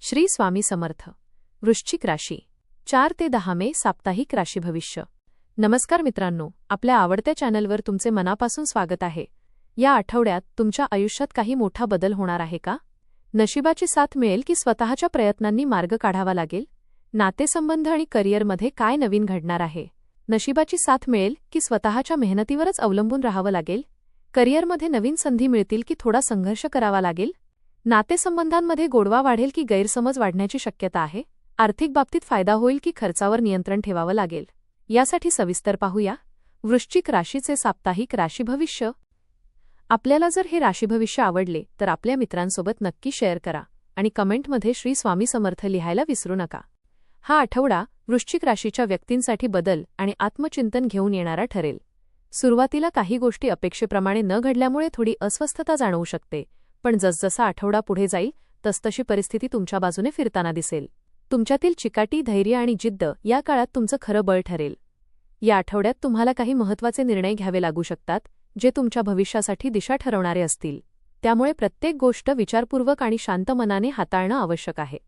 श्री स्वामी समर्थ. वृश्चिक राशी 4 ते 10 मे साप्ताहिक राशी भविष्य. नमस्कार मित्रांनो, आपल्या आवडत्या चॅनलवर तुमचे मनापासून स्वागत आहे. या आठवड्यात तुमच्या आयुष्यात काही मोठा बदल होणार आहे का? नशिबाची साथ मिळेल की स्वतःच्या प्रयत्नांनी मार्ग काढावा लागेल? नातेसंबंध आणि करिअरमध्ये काय नवीन घडणार आहे? नशिबाची साथ मिळेल की स्वतःच्या मेहनतीवरच अवलंबून राहावं लागेल? करिअरमध्ये नवीन संधी मिळतील की थोडा संघर्ष करावा लागेल? नातेसंबंधांमध्ये गोडवा वाढेल की गैरसमज वाढण्याची शक्यता आहे? आर्थिक बाबतीत फायदा होईल की खर्चावर नियंत्रण ठेवावं लागेल? यासाठी सविस्तर पाहूया. वृश्चिक राशीचे साप्ताहिक राशी भविष्य. आपल्याला जर हे राशी भविष्य आवडले तर आपल्या मित्रांसोबत नक्की शेअर करा आणि कमेंटमध्ये श्री स्वामी समर्थ लिहायला विसरू नका. हा आठवडा वृश्चिक राशीच्या व्यक्तींसाठी बदल आणि आत्मचिंतन घेऊन येणारा ठरेल. सुरुवातीला काही गोष्टी अपेक्षेप्रमाणे न घडल्यामुळे थोडी अस्वस्थता जाणवू शकते, पण जसजसा आठवडा पुढे जाईल तसतशी परिस्थिती तुमच्या बाजूने फिरताना दिसेल. तुमच्यातील चिकाटी, धैर्य आणि जिद्द या काळात तुमचं खरं बळ ठरेल. या आठवड्यात तुम्हाला काही महत्त्वाचे निर्णय घ्यावे लागू शकतात, जे तुमच्या भविष्यासाठी दिशा ठरवणारे असतील. त्यामुळे प्रत्येक गोष्ट विचारपूर्वक आणि शांत मनाने हाताळणं आवश्यक आहे.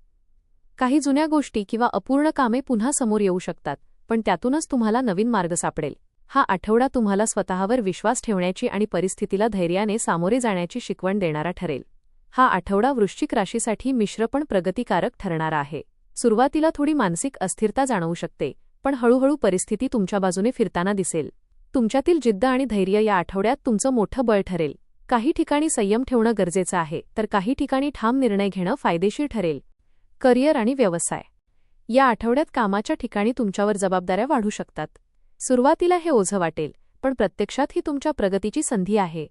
काही जुन्या गोष्टी किंवा अपूर्ण कामे पुन्हा समोर येऊ शकतात, पण त्यातूनच तुम्हाला नवीन मार्ग सापडेल. हा आठवडा तुम्हाला स्वतःवर विश्वास ठेवण्याची आणि परिस्थितीला धैर्याने सामोरे जाण्याची शिकवण देणारा ठरेल. हा आठवडा वृश्चिक राशीसाठी मिश्र पण प्रगतिकारक ठरणारा आहे. सुरुवातीला थोडी मानसिक अस्थिरता जाणवू शकते, पण हळूहळू परिस्थिती तुमच्या बाजूने फिरताना दिसेल. तुमच्यातील जिद्द आणि धैर्य या आठवड्यात तुमचं मोठं बळ ठरेल. काही ठिकाणी संयम ठेवणं गरजेचं आहे, तर काही ठिकाणी ठाम निर्णय घेणं फायदेशीर ठरेल. करिअर आणि व्यवसाय. या आठवड्यात कामाच्या ठिकाणी तुमच्यावर जबाबदाऱ्या वाढू शकतात. सुरुवातीला हे ओझं वाटेल, पण प्रत्यक्षात ही तुमच्या प्रगतीची संधी आहे.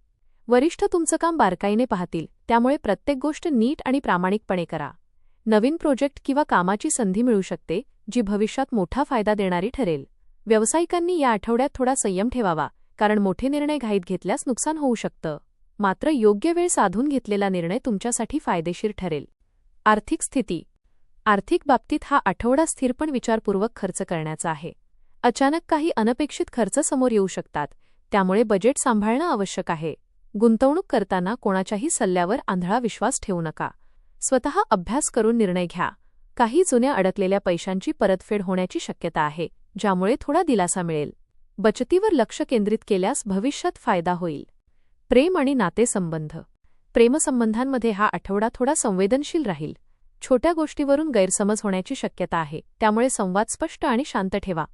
वरिष्ठ तुमचं काम बारकाईने पाहतील, त्यामुळे प्रत्येक गोष्ट नीट आणि प्रामाणिकपणे करा. नवीन प्रोजेक्ट किंवा कामाची संधी मिळू शकते, जी भविष्यात मोठा फायदा देणारी ठरेल. व्यावसायिकांनी या आठवड्यात थोडा संयम ठेवावा, कारण मोठे निर्णय घाईत घेतल्यास नुकसान होऊ शकतं. मात्र योग्य वेळ साधून घेतलेला निर्णय तुमच्यासाठी फायदेशीर ठरेल. आर्थिक स्थिती. आर्थिक बाबतीत हा आठवडा स्थिर पण विचारपूर्वक खर्च करण्याचा आहे. अचानक काही अनपेक्षित खर्च समोर येऊ शकतात, त्यामुळे बजेट सांभाळणं आवश्यक आहे. गुंतवणूक करताना कोणाच्याही सल्ल्यावर आंधळा विश्वास ठेवू नका. स्वतः अभ्यास करून निर्णय घ्या. काही जुन्या अडकलेल्या पैशांची परतफेड होण्याची शक्यता आहे, ज्यामुळे थोडा दिलासा मिळेल. बचतीवर लक्ष केंद्रित केल्यास भविष्यात फायदा होईल. प्रेम आणि नातेसंबंध. प्रेमसंबंधांमध्ये हा आठवडा थोडा संवेदनशील राहील. छोट्या गोष्टीवरून गैरसमज होण्याची शक्यता आहे, त्यामुळे संवाद स्पष्ट आणि शांत ठेवा.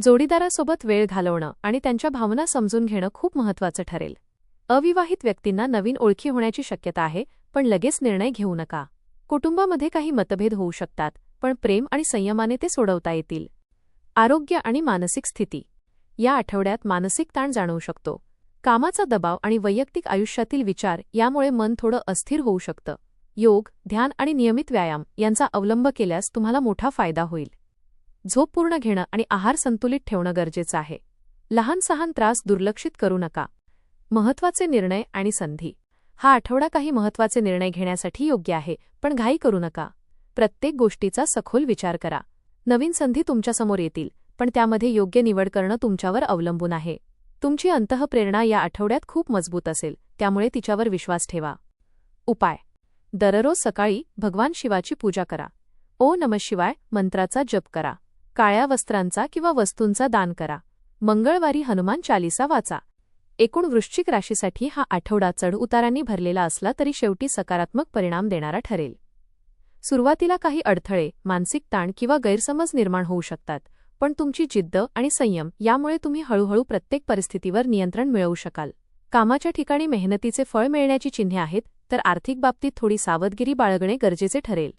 जोडीदारासोबत वेळ घालवणं आणि त्यांच्या भावना समजून घेणं खूप महत्त्वाचं ठरेल. अविवाहित व्यक्तींना नवीन ओळखी होण्याची शक्यता आहे, पण लगेच निर्णय घेऊ नका. कुटुंबामध्ये काही मतभेद होऊ शकतात, पण प्रेम आणि संयमाने ते सोडवता येतील. आरोग्य आणि मानसिक स्थिती. या आठवड्यात मानसिक ताण जाणवू शकतो. कामाचा दबाव आणि वैयक्तिक आयुष्यातील विचार यामुळे मन थोडं अस्थिर होऊ शकतं. योग, ध्यान आणि नियमित व्यायाम यांचा अवलंब केल्यास तुम्हाला मोठा फायदा होईल. झोप पूर्ण घेणं आणि आहार संतुलित ठेवणं गरजेचं आहे. लहान-सहान त्रास दुर्लक्षित करू नका. महत्त्वाचे निर्णय आणि संधी. हा आठवडा काही महत्त्वाचे निर्णय घेण्यासाठी योग्य आहे, पण घाई करू नका. प्रत्येक गोष्टीचा सखोल विचार करा. नवीन संधी तुमच्यासमोर येतील, पण त्यामध्ये योग्य निवड करणं तुमच्यावर अवलंबून आहे. तुमची अंतःप्रेरणा या आठवड्यात खूप मजबूत असेल, त्यामुळे तिच्यावर विश्वास ठेवा. उपाय. दररोज सकाळी भगवान शिवाची पूजा करा. ओ नमः शिवाय मंत्राचा जप करा. काळ्या वस्त्रांचा किंवा वस्तूंचा दान करा. मंगळवारी हनुमान चालीसा वाचा. एकूण वृश्चिक राशीसाठी हा आठवडा चढ-उतारांनी भरलेला असला तरी शेवटी सकारात्मक परिणाम देणारा ठरेल. सुरुवातीला काही अडथळे, मानसिक ताण किंवा गैरसमज निर्माण होऊ शकतात, पण तुमची जिद्द आणि संयम यामुळे तुम्ही हळूहळू प्रत्येक परिस्थितीवर नियंत्रण मिळवू शकाल. कामाच्या ठिकाणी मेहनतीचे फळ मिळण्याची चिन्हे आहेत, तर आर्थिक बाबतीत थोडी सावधगिरी बाळगणे गरजेचे ठरेल.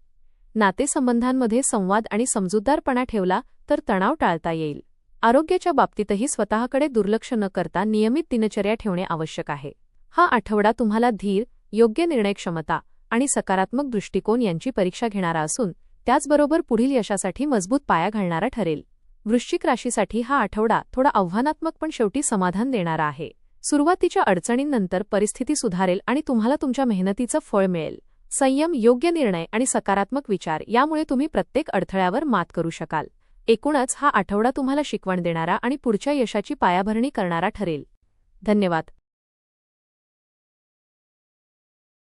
नातेसंबंधांमध्ये संवाद आणि समजूतदारपणा ठेवला तर तणाव टाळता येईल. आरोग्याच्या बाबतीतही स्वतःकडे दुर्लक्ष न करता नियमित दिनचर्या ठेवणे आवश्यक आहे. हा आठवडा तुम्हाला धीर, योग्य निर्णय क्षमता आणि सकारात्मक दृष्टिकोन यांची परीक्षा घेणारा असून, त्याचबरोबर पुढील यशासाठी मजबूत पाया घालणारा ठरेल. वृश्चिक राशीसाठी हा आठवडा थोडा आव्हानात्मक पण शेवटी समाधान देणारा आहे. सुरुवातीच्या अडचणींनंतर परिस्थिती सुधारेल आणि तुम्हाला तुमच्या मेहनतीचं फळ मिळेल. संयम, योग्य निर्णय आणि सकारात्मक विचार यामुळे तुम्ही प्रत्येक अडथळ्यावर मात करू शकाल. एकूणच हा आठवडा तुम्हाला शिकवण देणारा आणि पुढच्या यशाची पायाभरणी करणारा ठरेल. धन्यवाद.